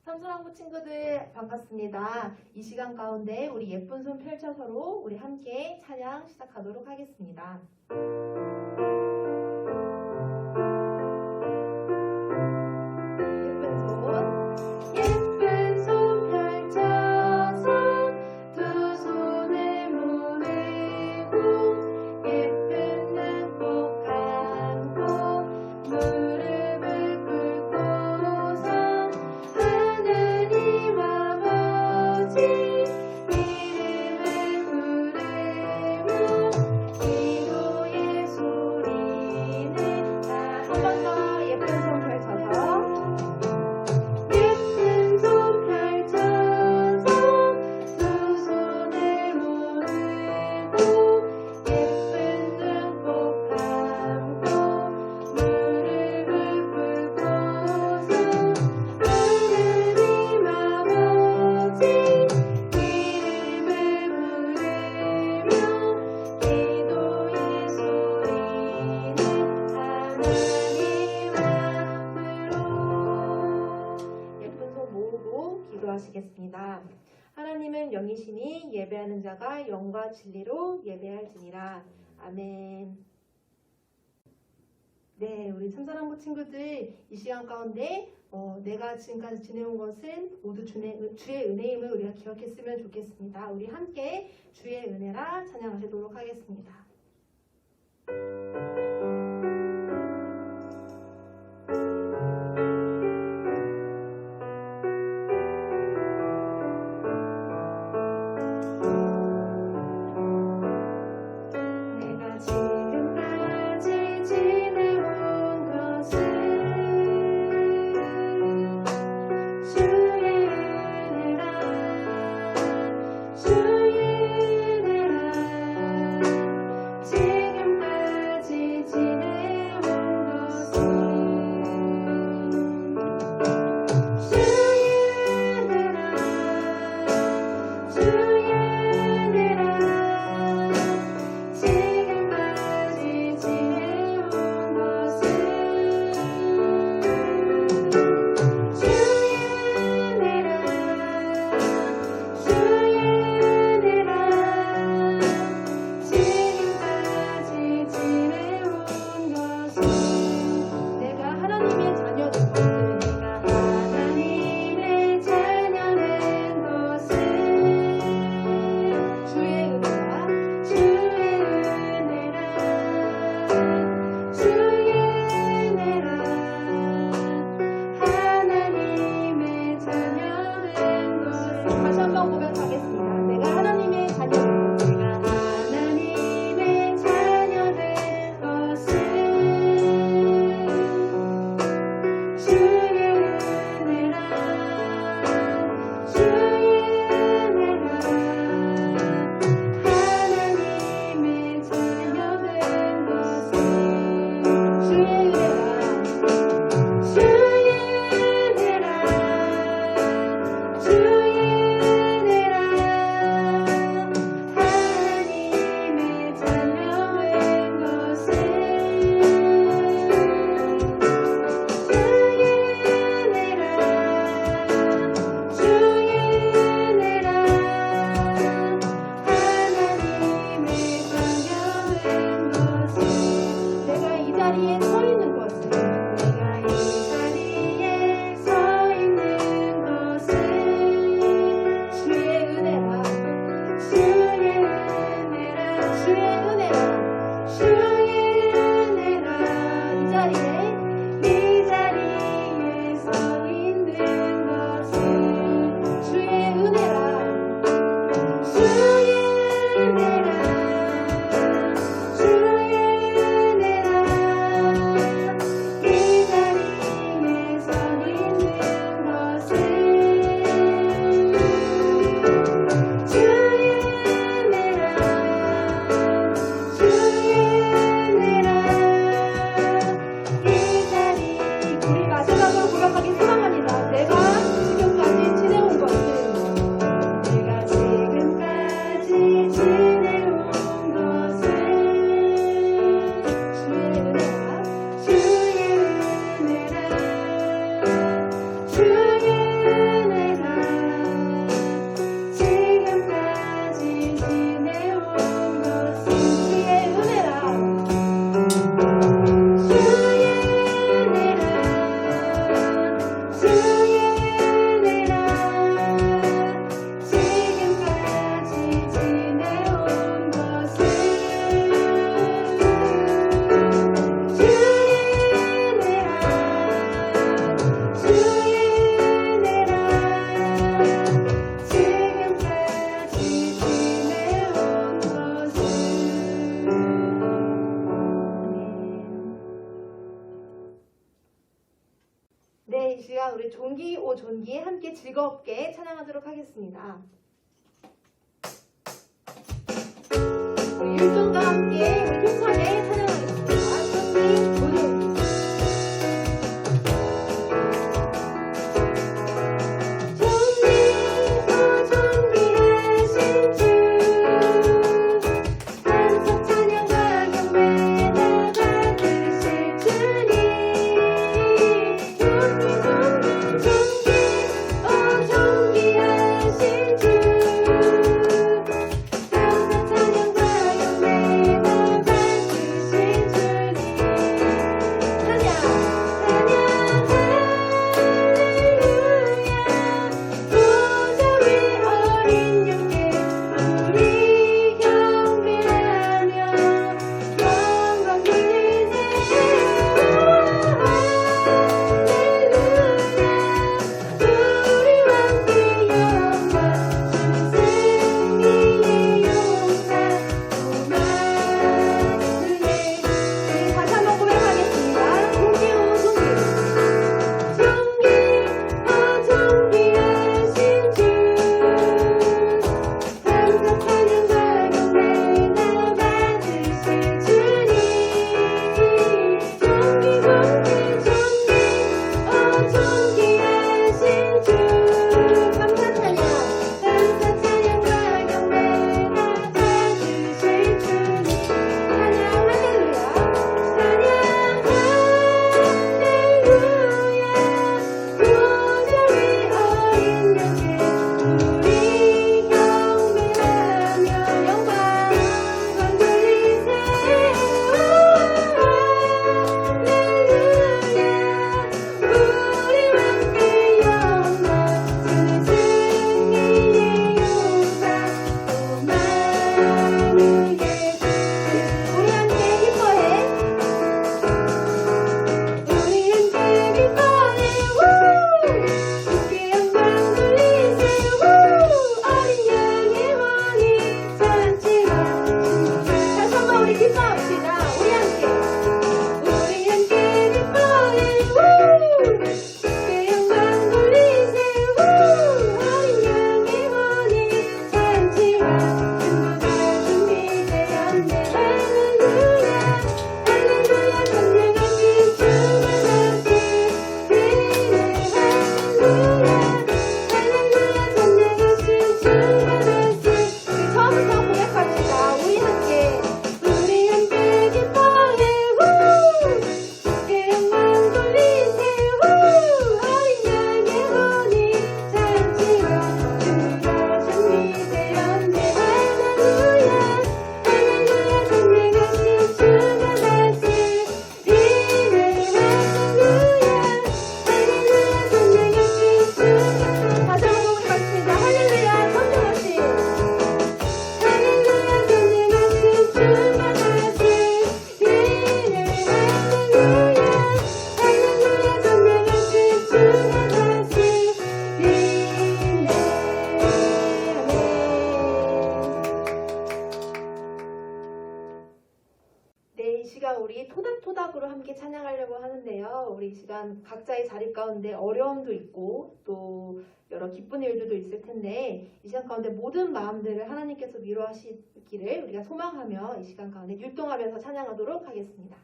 삼수랑부 친구들 반갑습니다. 이 시간 가운데 우리 예쁜 손 펼쳐서로 우리 함께 찬양 시작하도록 하겠습니다. 예쁜 손 펼쳐서 두 손을 모으고 예쁜 눈꼭 감고 무릎을 꿇고서 하느님 아버지 이름을 부르며 기도의 소리는 한 번 더 예쁜 손 펼쳐서 예쁜 손 펼쳐서 두 손을 모으고 예쁜 눈꼭 감고 무릎을 꿇고서 하느님 아버지 이름을 부르며 기도의 소리는 하나님 앞으로 예쁜 손 모으고 기도하시겠습니다. 하나님은 영이시니 예배하는 자가 영과 진리로 예배할지니라. 아멘. 네, 우리 참사랑부 친구들 이 시간 가운데 내가 지금까지 지내온 것은 모두 주의 은혜임을 우리가 기억했으면 좋겠습니다. 우리 함께 주의 은혜라 찬양하시도록 하겠습니다. 내가 지금까지 지내온 것은 주의 은혜라 지금까지 지내온 것은 내가 하나님의 자녀된 것은 내가 하나님의 자녀된 것은 주의 은혜라 하나님의 자녀된 것은 다시 한번 고백하겠습니다. 내가 하나님의 자녀된 것은 주의 은혜라 것은 주의 은혜라 주의 은혜라 주의 은혜라 이 자리에 서 있는 것은 주의 은혜라 주의 은혜라 이 자리 우리 마지막으로 고백하기 소망합니다. 내가 지금까지 지내온 것은 내가 지금까지 지내온 것은 주의 은혜라 주의 은혜라 주의 은혜라 지금까지 지내온 것은 주의 은혜라 주의 은혜라 주의 은혜라 지금까지 지내온 것은 주의 은혜라 주의 은혜라 지금까지 지내온 것은 네, 이 시간 우리 종기 오 종기 함께 즐겁게 찬양하도록 하겠습니다. 우리 율동과 함께 우리 힘차게 찬양하겠습니다. 종기 오 종기 존귀하신 주 한석 찬양과 경배가 받으실 주님 존귀하신 주 한석 찬양과 경배가 함께 찬양하려고 하는데요. 우리 이 시간 각자의 자리 가운데 어려움도 있고 또 여러 기쁜 일들도 있을 텐데 이 시간 가운데 모든 마음들을 하나님께서 위로하시기를 우리가 소망하며 이 시간 가운데 율동하면서 찬양하도록 하겠습니다.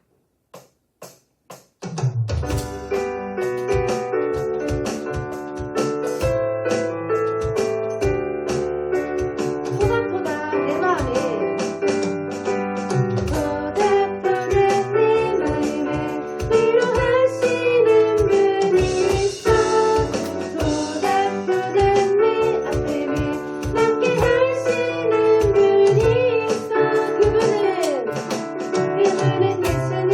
그분은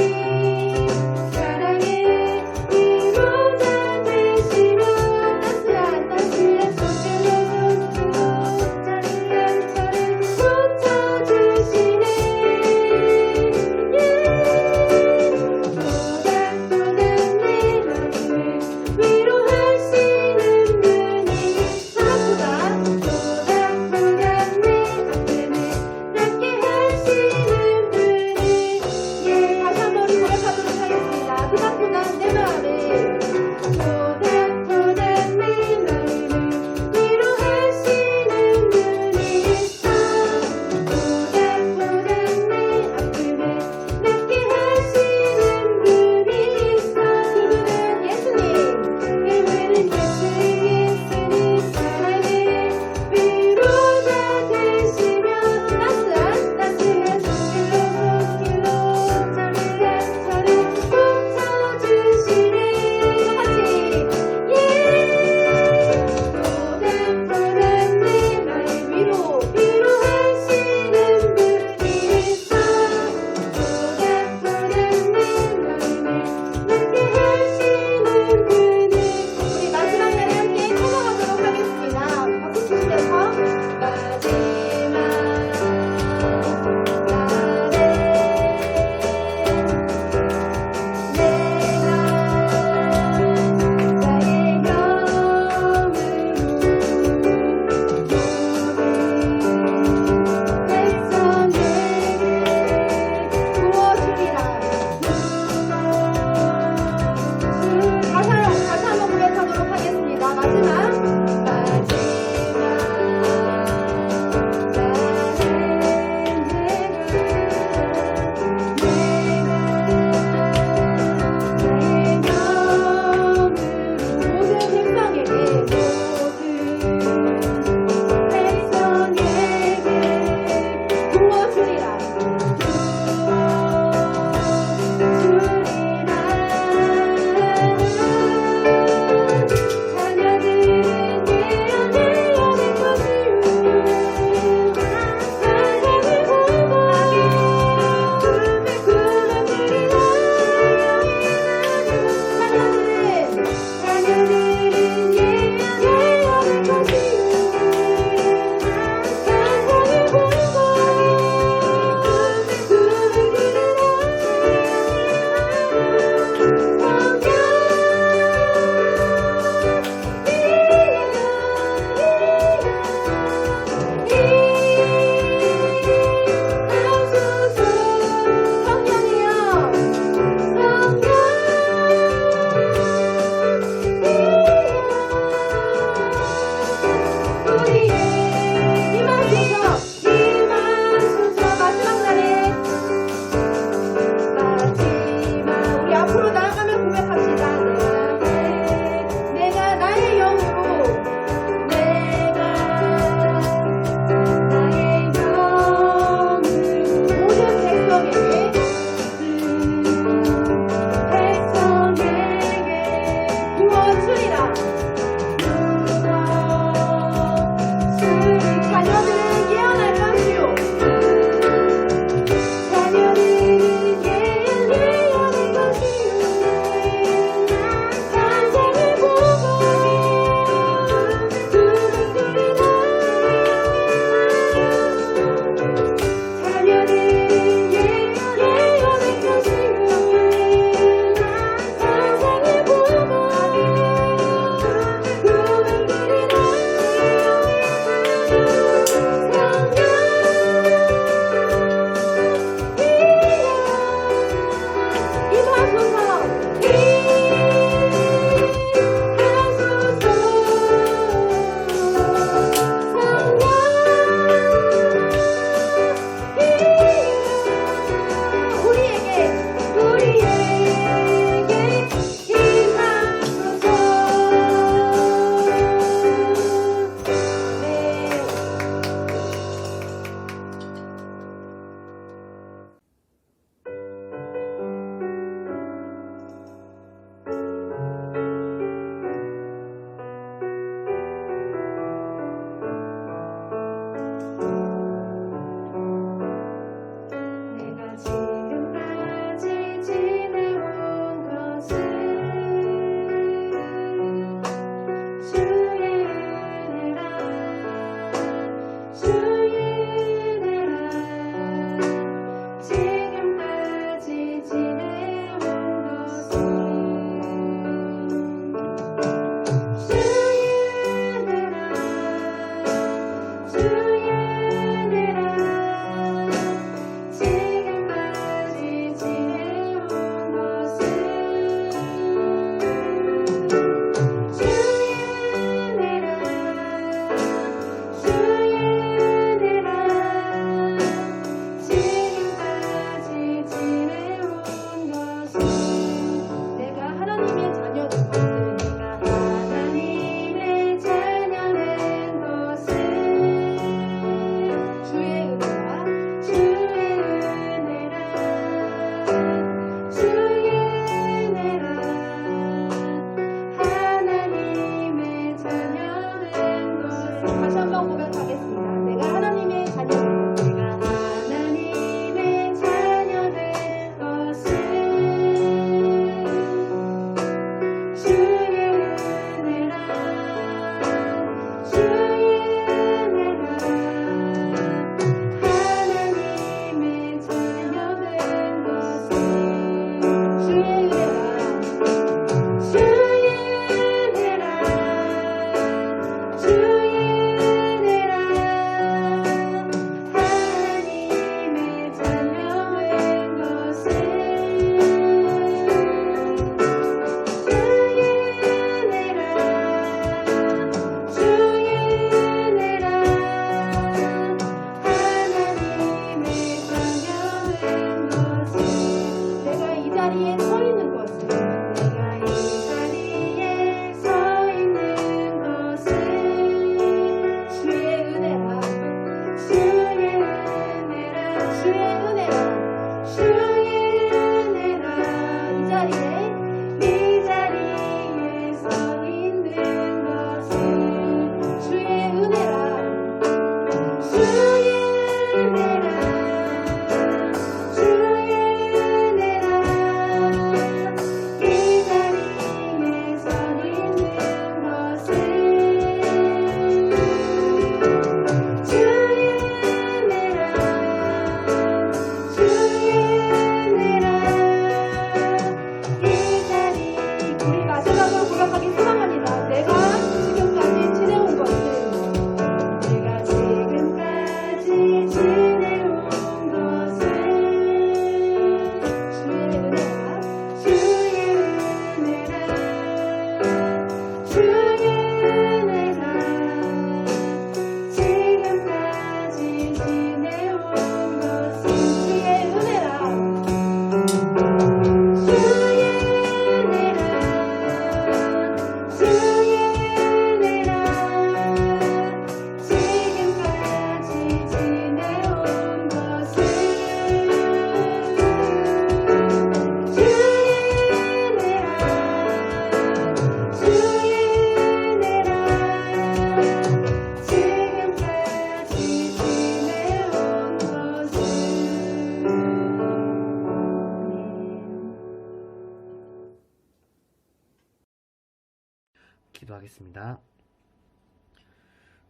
기도드리겠습니다.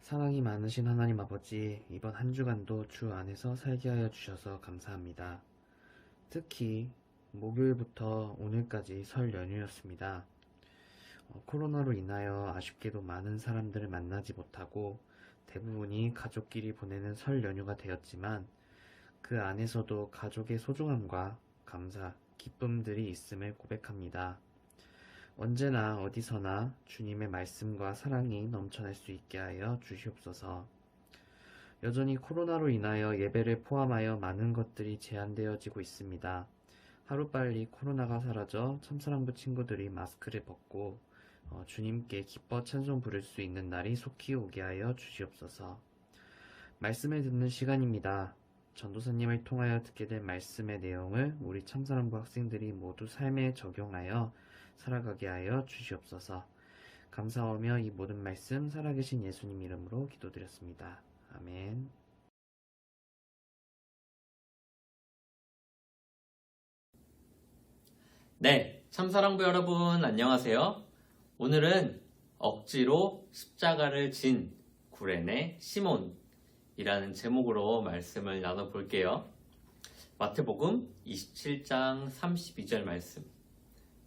사랑이 많으신 하나님 아버지, 이번 한 주간도 주 안에서 살게 하여 주셔서 감사합니다. 특히 목요일부터 오늘까지 설 연휴였습니다. 코로나로 인하여 아쉽게도 많은 사람들을 만나지 못하고 대부분이 가족끼리 보내는 설 연휴가 되었지만 그 안에서도 가족의 소중함과 감사, 기쁨들이 있음을 고백합니다. 언제나 어디서나 주님의 말씀과 사랑이 넘쳐날 수 있게 하여 주시옵소서. 여전히 코로나로 인하여 예배를 포함하여 많은 것들이 제한되어지고 있습니다. 하루빨리 코로나가 사라져 참사랑부 친구들이 마스크를 벗고 주님께 기뻐 찬송 부를 수 있는 날이 속히 오게 하여 주시옵소서. 말씀을 듣는 시간입니다. 전도사님을 통하여 듣게 된 말씀의 내용을 우리 참사랑부 학생들이 모두 삶에 적용하여 살아가게 하여 주시옵소서. 감사하며 이 모든 말씀 살아계신 예수님 이름으로 기도드렸습니다. 아멘. 네, 참사랑부 여러분 안녕하세요. 오늘은 억지로 십자가를 진 구레네 시몬이라는 제목으로 말씀을 나눠볼게요. 마태복음 27장 32절 말씀,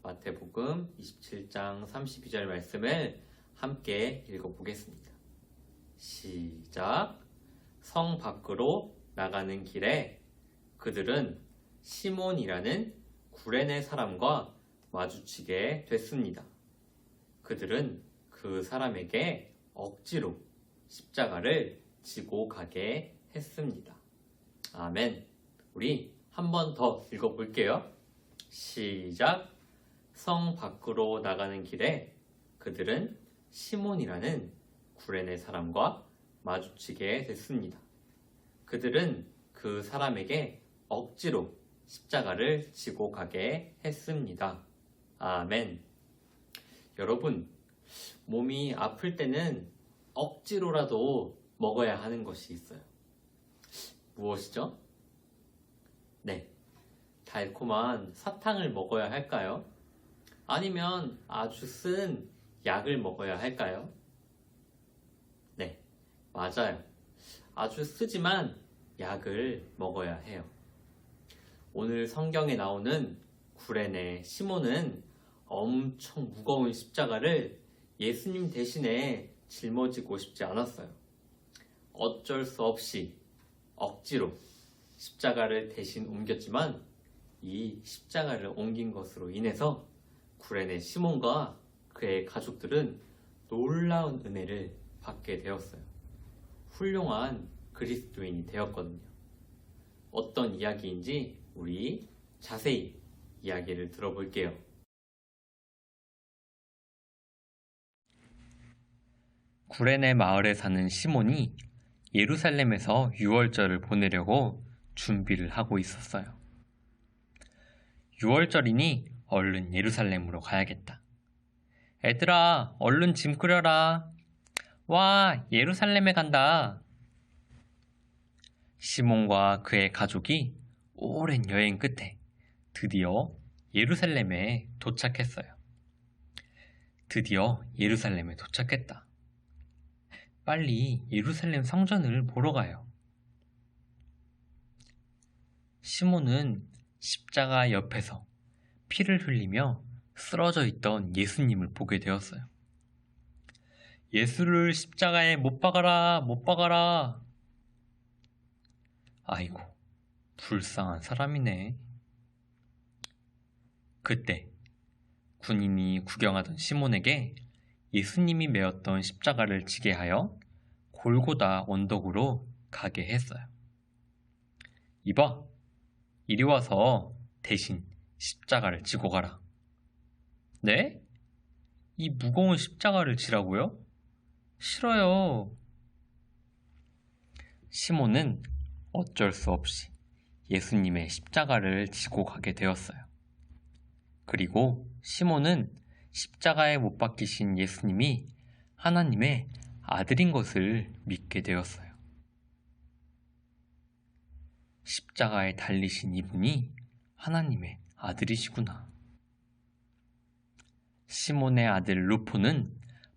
마태복음 27장 32절 말씀을 함께 읽어보겠습니다. 시작. 성 밖으로 나가는 길에 그들은 시몬이라는 구레네 사람과 마주치게 됐습니다. 그들은 그 사람에게 억지로 십자가를 지고 가게 했습니다. 아멘. 우리 한 번 더 읽어볼게요. 시작. 성 밖으로 나가는 길에 그들은 시몬이라는 구레네 사람과 마주치게 됐습니다. 그들은 그 사람에게 억지로 십자가를 지고 가게 했습니다. 아멘. 여러분, 몸이 아플 때는 억지로라도 먹어야 하는 것이 있어요. 무엇이죠? 네, 달콤한 사탕을 먹어야 할까요? 아니면 아주 쓴 약을 먹어야 할까요? 네, 맞아요. 아주 쓰지만 약을 먹어야 해요. 오늘 성경에 나오는 구레네 시몬은 엄청 무거운 십자가를 예수님 대신에 짊어지고 싶지 않았어요. 어쩔 수 없이 억지로 십자가를 대신 옮겼지만 이 십자가를 옮긴 것으로 인해서 구레네 시몬과 그의 가족들은 놀라운 은혜를 받게 되었어요. 훌륭한 그리스도인이 되었거든요. 어떤 이야기인지 우리 자세히 이야기를 들어볼게요. 구레네 마을에 사는 시몬이 예루살렘에서 유월절을 보내려고 준비를 하고 있었어요. 유월절이니 얼른 예루살렘으로 가야겠다. 애들아, 얼른 짐 꾸려라. 와, 예루살렘에 간다. 시몬과 그의 가족이 오랜 여행 끝에 드디어 예루살렘에 도착했어요. 드디어 예루살렘에 도착했다. 빨리 예루살렘 성전을 보러 가요. 시몬은 십자가 옆에서 피를 흘리며 쓰러져 있던 예수님을 보게 되었어요. 예수를 십자가에 못 박아라, 못 박아라. 아이고, 불쌍한 사람이네. 그때 군인이 구경하던 시몬에게 예수님이 메었던 십자가를 지게 하여 골고다 언덕으로 가게 했어요. 이봐, 이리 와서 대신 십자가를 지고 가라. 네? 이 무거운 십자가를 지라고요? 싫어요. 시몬은 어쩔 수 없이 예수님의 십자가를 지고 가게 되었어요. 그리고 시몬은 십자가에 못 박히신 예수님이 하나님의 아들인 것을 믿게 되었어요. 십자가에 달리신 이분이 하나님의 아들이시구나. 시몬의 아들 루포는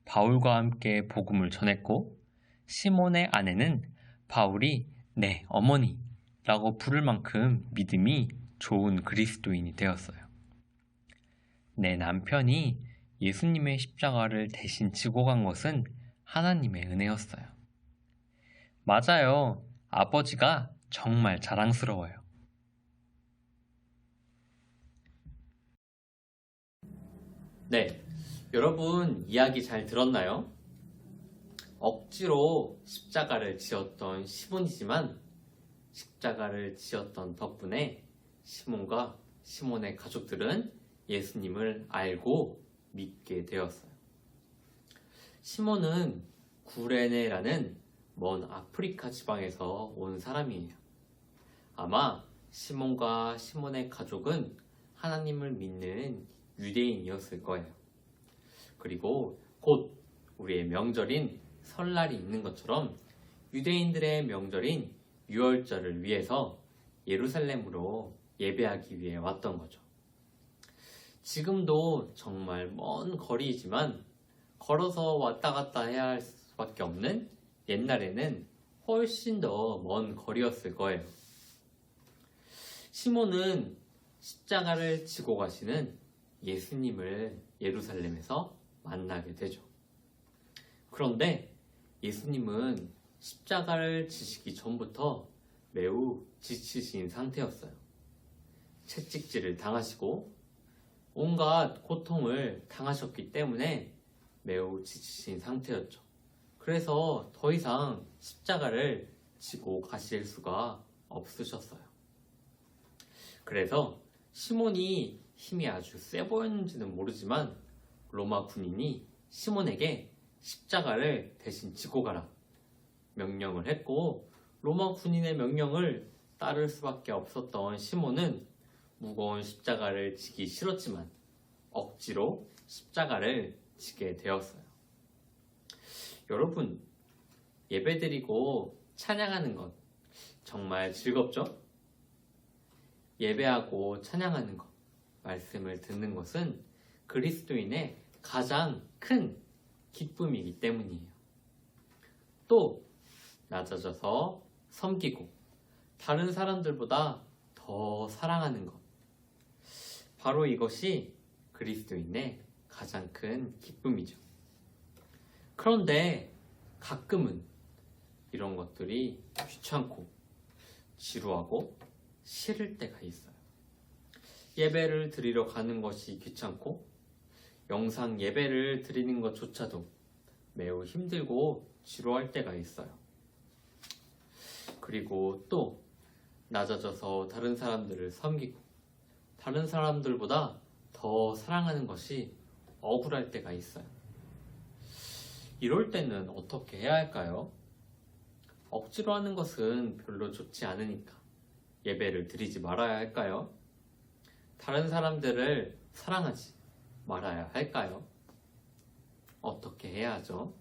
바울과 함께 복음을 전했고 시몬의 아내는 바울이 내 어머니라고 부를 만큼 믿음이 좋은 그리스도인이 되었어요. 내 남편이 예수님의 십자가를 대신 지고 간 것은 하나님의 은혜였어요. 맞아요. 아버지가 정말 자랑스러워요. 네, 여러분 이야기 잘 들었나요? 억지로 십자가를 지었던 시몬이지만 십자가를 지었던 덕분에 시몬과 시몬의 가족들은 예수님을 알고 믿게 되었어요. 시몬은 구레네라는 먼 아프리카 지방에서 온 사람이에요. 아마 시몬과 시몬의 가족은 하나님을 믿는 유대인이었을 거예요. 그리고 곧 우리의 명절인 설날이 있는 것처럼 유대인들의 명절인 유월절을 위해서 예루살렘으로 예배하기 위해 왔던 거죠. 지금도 정말 먼 거리이지만 걸어서 왔다 갔다 해야 할 수밖에 없는 옛날에는 훨씬 더 먼 거리였을 거예요. 시몬은 십자가를 지고 가시는 예수님을 예루살렘에서 만나게 되죠. 그런데 예수님은 십자가를 지시기 전부터 매우 지치신 상태였어요. 채찍질을 당하시고 온갖 고통을 당하셨기 때문에 매우 지치신 상태였죠. 그래서 더 이상 십자가를 지고 가실 수가 없으셨어요. 그래서 시몬이 힘이 아주 세 보였는지는 모르지만 로마 군인이 시몬에게 십자가를 대신 지고 가라 명령을 했고, 로마 군인의 명령을 따를 수밖에 없었던 시몬은 무거운 십자가를 지기 싫었지만 억지로 십자가를 지게 되었어요. 여러분, 예배드리고 찬양하는 것 정말 즐겁죠? 예배하고 찬양하는 것, 말씀을 듣는 것은 그리스도인의 가장 큰 기쁨이기 때문이에요. 또 낮아져서 섬기고 다른 사람들보다 더 사랑하는 것, 바로 이것이 그리스도인의 가장 큰 기쁨이죠. 그런데 가끔은 이런 것들이 귀찮고 지루하고 싫을 때가 있어요. 예배를 드리러 가는 것이 귀찮고 영상 예배를 드리는 것조차도 매우 힘들고 지루할 때가 있어요. 그리고 또 낮아져서 다른 사람들을 섬기고 다른 사람들보다 더 사랑하는 것이 억울할 때가 있어요. 이럴 때는 어떻게 해야 할까요? 억지로 하는 것은 별로 좋지 않으니까 예배를 드리지 말아야 할까요? 다른 사람들을 사랑하지 말아야 할까요? 어떻게 해야 하죠?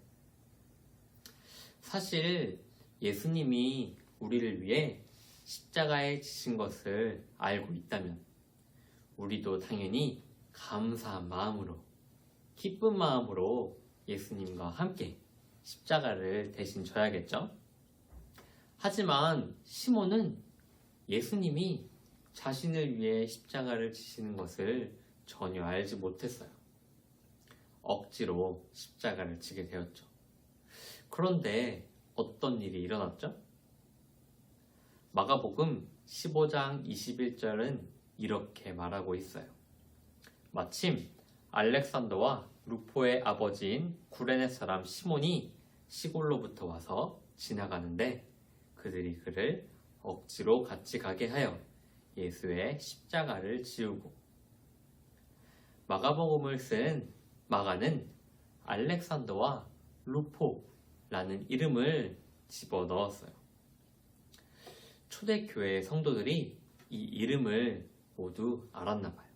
사실 예수님이 우리를 위해 십자가에 지신 것을 알고 있다면 우리도 당연히 감사한 마음으로, 기쁜 마음으로 예수님과 함께 십자가를 대신 져야겠죠? 하지만 시몬은 예수님이 자신을 위해 십자가를 지시는 것을 전혀 알지 못했어요. 억지로 십자가를 지게 되었죠. 그런데 어떤 일이 일어났죠? 마가복음 15장 21절은 이렇게 말하고 있어요. 마침 알렉산더와 루포의 아버지인 구레네 사람 시몬이 시골로부터 와서 지나가는데 그들이 그를 억지로 같이 가게 하여 예수의 십자가를 지우고, 마가복음을 쓴 마가는 알렉산더와 루포라는 이름을 집어넣었어요. 초대교회 성도들이 이 이름을 모두 알았나 봐요.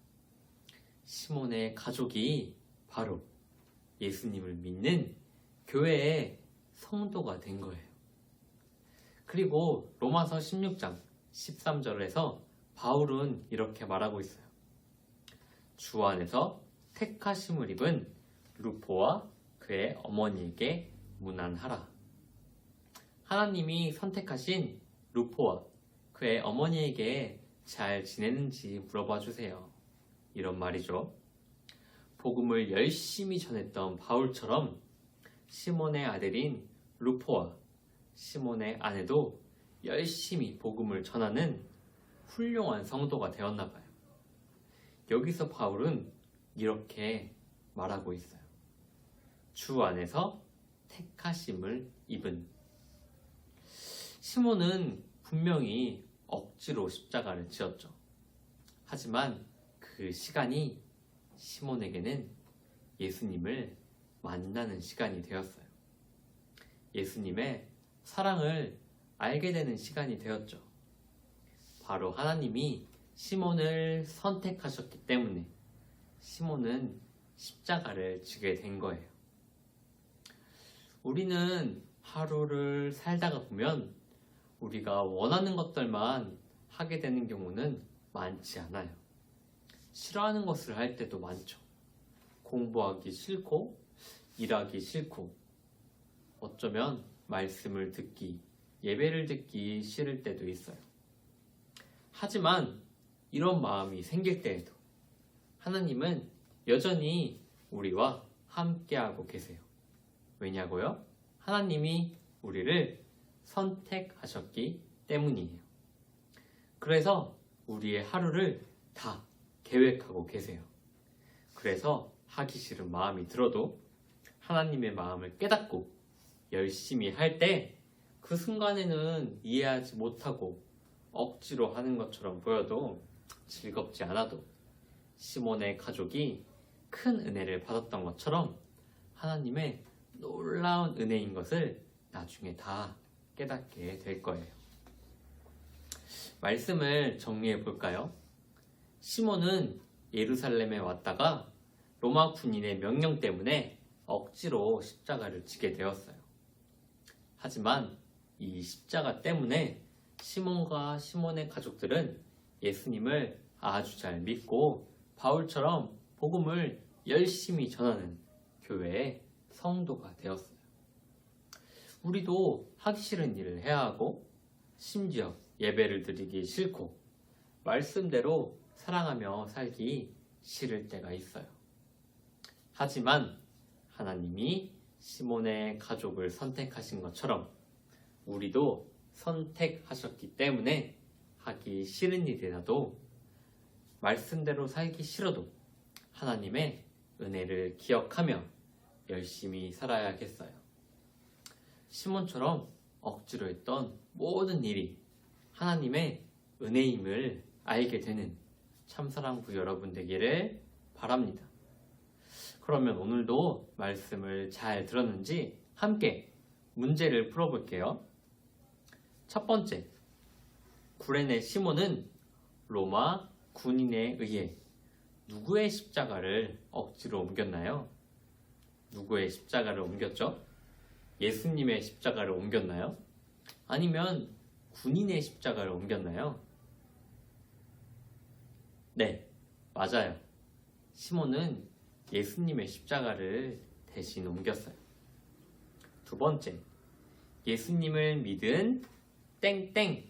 시몬의 가족이 바로 예수님을 믿는 교회의 성도가 된 거예요. 그리고 로마서 16장 13절에서 바울은 이렇게 말하고 있어요. 주 안에서 택하심을 입은 루포와 그의 어머니에게 문안하라. 하나님이 선택하신 루포와 그의 어머니에게 잘 지내는지 물어봐 주세요. 이런 말이죠. 복음을 열심히 전했던 바울처럼 시몬의 아들인 루포와 시몬의 아내도 열심히 복음을 전하는 훌륭한 성도가 되었나 봐요. 여기서 바울은 이렇게 말하고 있어요. 주 안에서 택하심을 입은. 시몬은 분명히 억지로 십자가를 지었죠. 하지만 그 시간이 시몬에게는 예수님을 만나는 시간이 되었어요. 예수님의 사랑을 알게 되는 시간이 되었죠. 바로 하나님이 시몬을 선택하셨기 때문에 시몬은 십자가를 지게 된 거예요. 우리는 하루를 살다가 보면 우리가 원하는 것들만 하게 되는 경우는 많지 않아요. 싫어하는 것을 할 때도 많죠. 공부하기 싫고, 일하기 싫고, 어쩌면 말씀을 듣기, 예배를 듣기 싫을 때도 있어요. 하지만 이런 마음이 생길 때에도 하나님은 여전히 우리와 함께하고 계세요. 왜냐고요? 하나님이 우리를 선택하셨기 때문이에요. 그래서 우리의 하루를 다 계획하고 계세요. 그래서 하기 싫은 마음이 들어도 하나님의 마음을 깨닫고 열심히 할 때 그 순간에는 이해하지 못하고 억지로 하는 것처럼 보여도 즐겁지 않아도 시몬의 가족이 큰 은혜를 받았던 것처럼 하나님의 놀라운 은혜인 것을 나중에 다 깨닫게 될 거예요. 말씀을 정리해 볼까요? 시몬은 예루살렘에 왔다가 로마 군인의 명령 때문에 억지로 십자가를 지게 되었어요. 하지만 이 십자가 때문에 시몬과 시몬의 가족들은 예수님을 아주 잘 믿고 바울처럼 복음을 열심히 전하는 교회의 성도가 되었어요. 우리도 하기 싫은 일을 해야 하고 심지어 예배를 드리기 싫고 말씀대로 사랑하며 살기 싫을 때가 있어요. 하지만 하나님이 시몬의 가족을 선택하신 것처럼 우리도 선택하셨기 때문에 하기 싫은 일이라도 말씀대로 살기 싫어도 하나님의 은혜를 기억하며 열심히 살아야겠어요. 시몬처럼 억지로 했던 모든 일이 하나님의 은혜임을 알게 되는 참사랑부 여러분 되기를 바랍니다. 그러면 오늘도 말씀을 잘 들었는지 함께 문제를 풀어볼게요. 첫 번째, 구레네 시몬은 로마 군인에 의해 누구의 십자가를 억지로 옮겼나요? 누구의 십자가를 옮겼죠? 예수님의 십자가를 옮겼나요? 아니면 군인의 십자가를 옮겼나요? 네, 맞아요. 시몬은 예수님의 십자가를 대신 옮겼어요. 두 번째, 예수님을 믿은 땡땡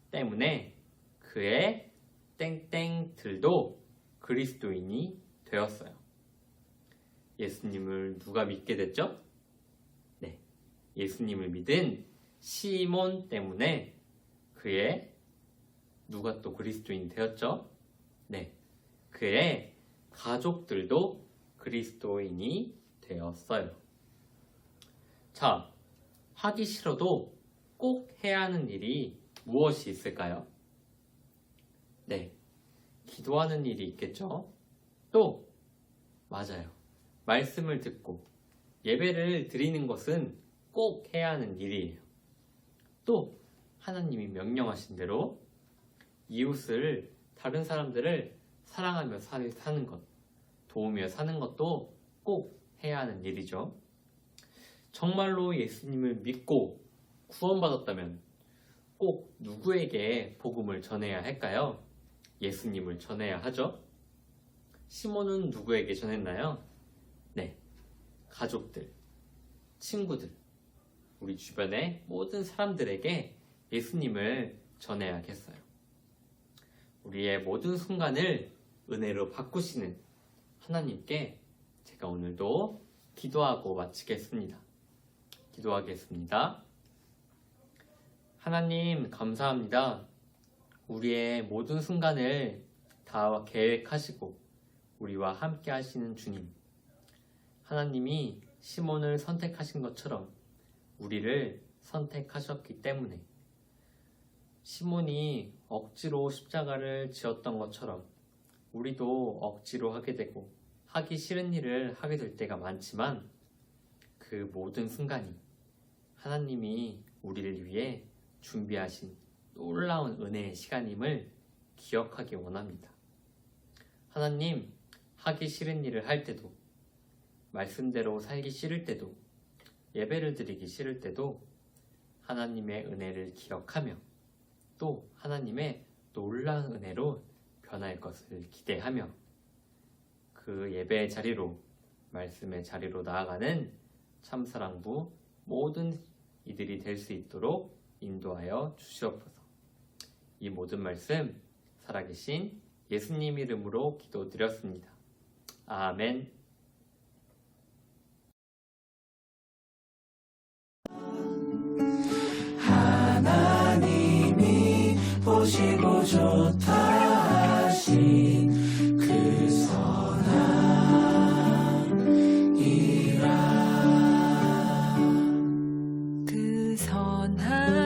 때문에 그의 땡땡들도 그리스도인이 되었어요. 예수님을 누가 믿게 됐죠? 네, 예수님을 믿은 시몬 때문에 그의 누가 또 그리스도인이 되었죠? 네, 그의 가족들도 그리스도인이 되었어요. 자, 하기 싫어도 꼭 해야 하는 일이 무엇이 있을까요? 네, 기도하는 일이 있겠죠? 또, 맞아요. 말씀을 듣고 예배를 드리는 것은 꼭 해야 하는 일이에요. 또, 하나님이 명령하신 대로 이웃을, 다른 사람들을 사랑하며 사는 것, 도우며 사는 것도 꼭 해야 하는 일이죠. 정말로 예수님을 믿고 구원받았다면 꼭 누구에게 복음을 전해야 할까요? 예수님을 전해야 하죠. 시몬은 누구에게 전했나요? 네, 가족들, 친구들, 우리 주변의 모든 사람들에게 예수님을 전해야겠어요. 우리의 모든 순간을 은혜로 바꾸시는 하나님께 제가 오늘도 기도하고 마치겠습니다. 기도하겠습니다. 하나님, 감사합니다. 우리의 모든 순간을 다 계획하시고 우리와 함께 하시는 주님. 하나님이 시몬을 선택하신 것처럼 우리를 선택하셨기 때문에 시몬이 억지로 십자가를 지었던 것처럼 우리도 억지로 하게 되고 하기 싫은 일을 하게 될 때가 많지만 그 모든 순간이 하나님이 우리를 위해 준비하신 놀라운 은혜의 시간임을 기억하기 원합니다. 하나님, 하기 싫은 일을 할 때도, 말씀대로 살기 싫을 때도, 예배를 드리기 싫을 때도 하나님의 은혜를 기억하며 또 하나님의 놀라운 은혜로 변할 것을 기대하며 그 예배의 자리로, 말씀의 자리로 나아가는 참사랑부 모든 이들이 될 수 있도록 인도하여 주시옵소서. 이 모든 말씀 살아계신 예수님 이름으로 기도드렸습니다. 아멘. 하나님이 보시고 좋다 하신 그 선한 일아 그 선한